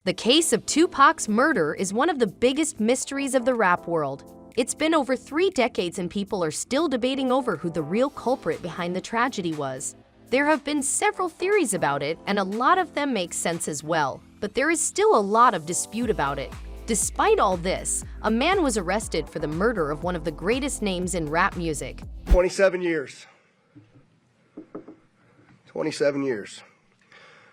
The case of Tupac's murder is one of the biggest mysteries of the rap world. It's been over 3 decades and people are still debating over who the real culprit behind the tragedy was. There have been several theories about it, and a lot of them make sense as well, but there is still a lot of dispute about it. Despite all this, a man was arrested for the murder of one of the greatest names in rap music. 27 years. 27 years.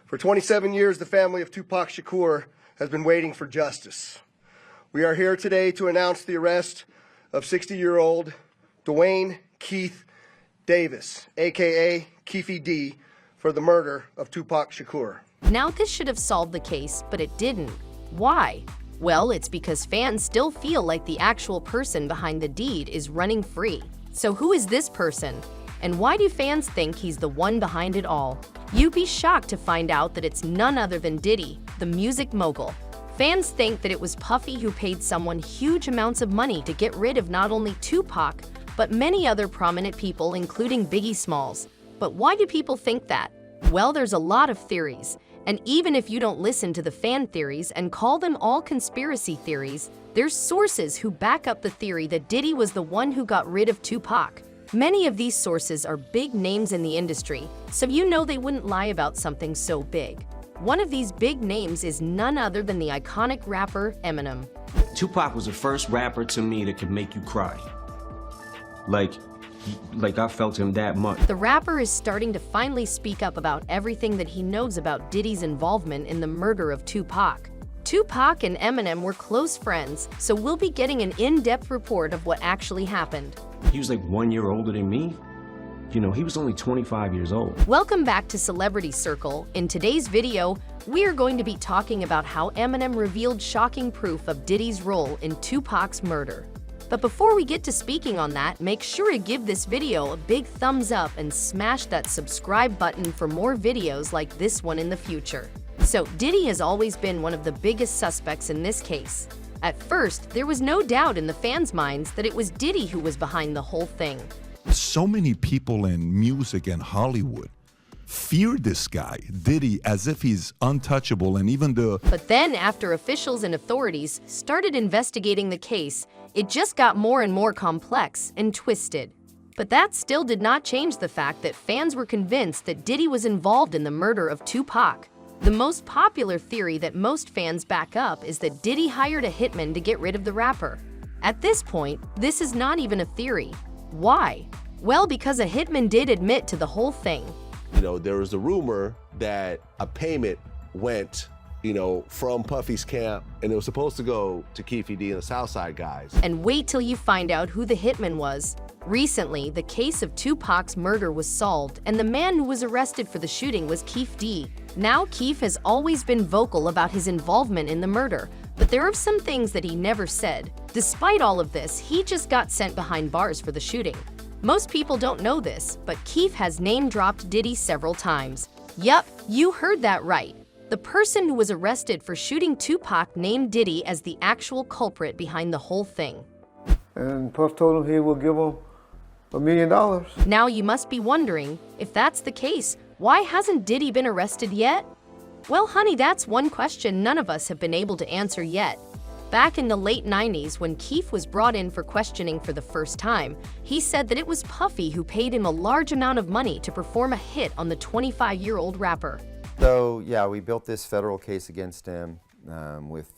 For 27 years, the family of Tupac Shakur has been waiting for justice. We are here today to announce the arrest of 60-year-old Dwayne Keith Davis, aka Keefy D, for the murder of Tupac Shakur. Now this should have solved the case, but it didn't. Why? Well, it's because fans still feel like the actual person behind the deed is running free. So who is this person? And why do fans think he's the one behind it all? You'd be shocked to find out that it's none other than Diddy, the music mogul. Fans think that it was Puffy who paid someone huge amounts of money to get rid of not only Tupac, but many other prominent people, including Biggie Smalls. But why do people think that? Well, there's a lot of theories. And even if you don't listen to the fan theories and call them all conspiracy theories, there's sources who back up the theory that Diddy was the one who got rid of Tupac. Many of these sources are big names in the industry, so you know they wouldn't lie about something so big. One of these big names is none other than the iconic rapper Eminem. Tupac was the first rapper to me that could make you cry. Like I felt him that much. The rapper is starting to finally speak up about everything that he knows about Diddy's involvement in the murder of Tupac. Tupac and Eminem were close friends, so we'll be getting an in-depth report of what actually happened. He was like 1 year older than me. You know, he was only 25 years old. Welcome back to Celebrity Circle. In today's video, we are going to be talking about how Eminem revealed shocking proof of Diddy's role in Tupac's murder. But before we get to speaking on that, make sure to give this video a big thumbs up and smash that subscribe button for more videos like this one in the future. So, Diddy has always been one of the biggest suspects in this case. At first, there was no doubt in the fans' minds that it was Diddy who was behind the whole thing. So many people in music and Hollywood fear this guy, Diddy, as if he's untouchable, and even the... But then, after officials and authorities started investigating the case, it just got more and more complex and twisted. But that still did not change the fact that fans were convinced that Diddy was involved in the murder of Tupac. The most popular theory that most fans back up is that Diddy hired a hitman to get rid of the rapper. At this point, this is not even a theory. Why? Well, because a hitman did admit to the whole thing. You know, there was a rumor that a payment went, from Puffy's camp, and it was supposed to go to Keefy D and the Southside guys. And wait till you find out who the hitman was. Recently, the case of Tupac's murder was solved, and the man who was arrested for the shooting was Keef D. Now, Keef has always been vocal about his involvement in the murder, but there are some things that he never said. Despite all of this, he just got sent behind bars for the shooting. Most people don't know this, but Keef has name-dropped Diddy several times. Yup, you heard that right. The person who was arrested for shooting Tupac named Diddy as the actual culprit behind the whole thing. And Puff told him he would give him $1 million. Now you must be wondering, if that's the case, why hasn't Diddy been arrested yet? Well, honey, that's one question none of us have been able to answer yet. Back in the late 90s, when Keef was brought in for questioning for the first time, he said that it was Puffy who paid him a large amount of money to perform a hit on the 25-year-old rapper. So, yeah, we built this federal case against him with,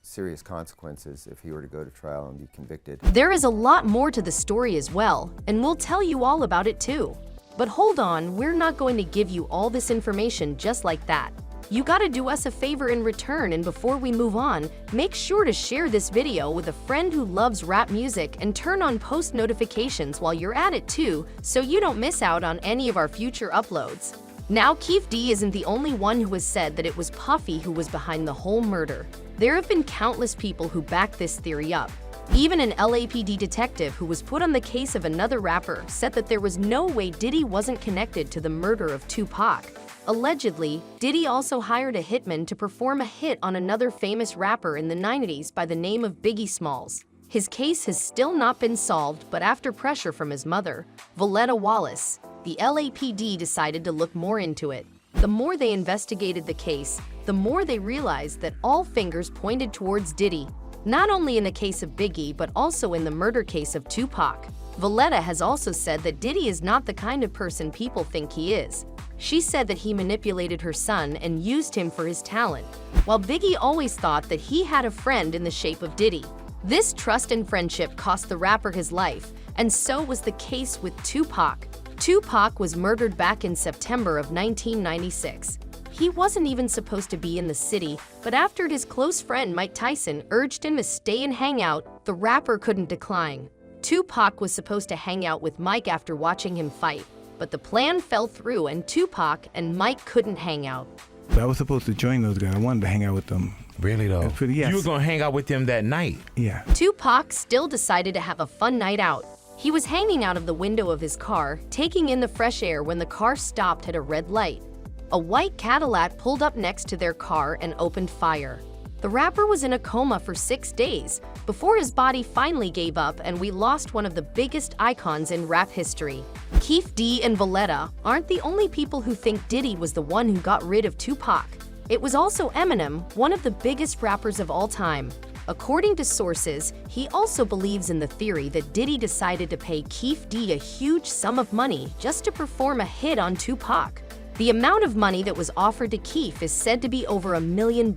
serious consequences if he were to go to trial and be convicted. There is a lot more to the story as well, and we'll tell you all about it too. But hold on, we're not going to give you all this information just like that. You gotta do us a favor in return, and before we move on, make sure to share this video with a friend who loves rap music and turn on post notifications while you're at it too, so you don't miss out on any of our future uploads. Now, Keef D isn't the only one who has said that it was Puffy who was behind the whole murder. There have been countless people who back this theory up. Even an LAPD detective who was put on the case of another rapper said that there was no way Diddy wasn't connected to the murder of Tupac. Allegedly, Diddy also hired a hitman to perform a hit on another famous rapper in the 90s by the name of Biggie Smalls. His case has still not been solved, but after pressure from his mother, Voletta Wallace, the LAPD decided to look more into it. The more they investigated the case, the more they realized that all fingers pointed towards Diddy, not only in the case of Biggie but also in the murder case of Tupac. Valletta has also said that Diddy is not the kind of person people think he is. She said that he manipulated her son and used him for his talent, while Biggie always thought that he had a friend in the shape of Diddy. This trust and friendship cost the rapper his life, and so was the case with Tupac. Tupac was murdered back in September of 1996. He wasn't even supposed to be in the city, but after his close friend Mike Tyson urged him to stay and hang out, the rapper couldn't decline. Tupac was supposed to hang out with Mike after watching him fight, but the plan fell through and Tupac and Mike couldn't hang out. I was supposed to join those guys. I wanted to hang out with them. Really though? Yes. You were gonna hang out with them that night? Yeah. Tupac still decided to have a fun night out. He was hanging out of the window of his car, taking in the fresh air when the car stopped at a red light. A white Cadillac pulled up next to their car and opened fire. The rapper was in a coma for 6 days before his body finally gave up and we lost one of the biggest icons in rap history. Keefe D and Valletta aren't the only people who think Diddy was the one who got rid of Tupac. It was also Eminem, one of the biggest rappers of all time. According to sources, he also believes in the theory that Diddy decided to pay Keefe D a huge sum of money just to perform a hit on Tupac. The amount of money that was offered to Keefe is said to be over $1 million.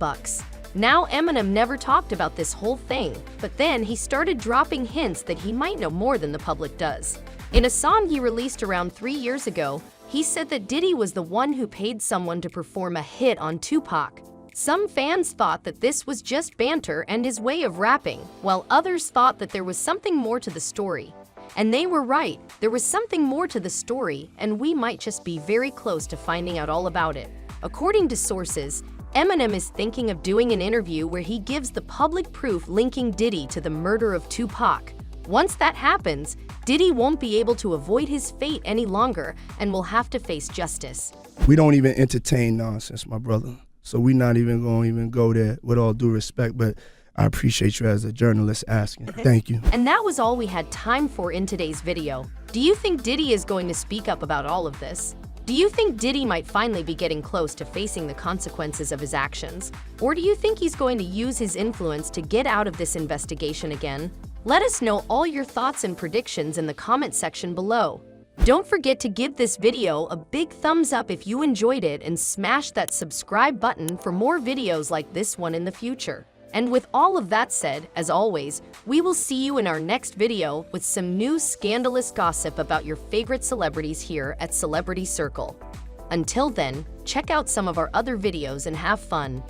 Now, Eminem never talked about this whole thing, but then he started dropping hints that he might know more than the public does. In a song he released around 3 years ago, he said that Diddy was the one who paid someone to perform a hit on Tupac. Some fans thought that this was just banter and his way of rapping, while others thought that there was something more to the story. And they were right, there was something more to the story, and we might just be very close to finding out all about it. According to sources, Eminem is thinking of doing an interview where he gives the public proof linking Diddy to the murder of Tupac. Once that happens, Diddy won't be able to avoid his fate any longer and will have to face justice. We don't even entertain nonsense, my brother. So we're not even going to go there, with all due respect, but I appreciate you as a journalist asking. Thank you. And that was all we had time for in today's video. Do you think Diddy is going to speak up about all of this? Do you think Diddy might finally be getting close to facing the consequences of his actions? Or do you think he's going to use his influence to get out of this investigation again? Let us know all your thoughts and predictions in the comment section below. Don't forget to give this video a big thumbs up if you enjoyed it and smash that subscribe button for more videos like this one in the future. And with all of that said, as always, we will see you in our next video with some new scandalous gossip about your favorite celebrities here at Celebrity Circle. Until then, check out some of our other videos and have fun.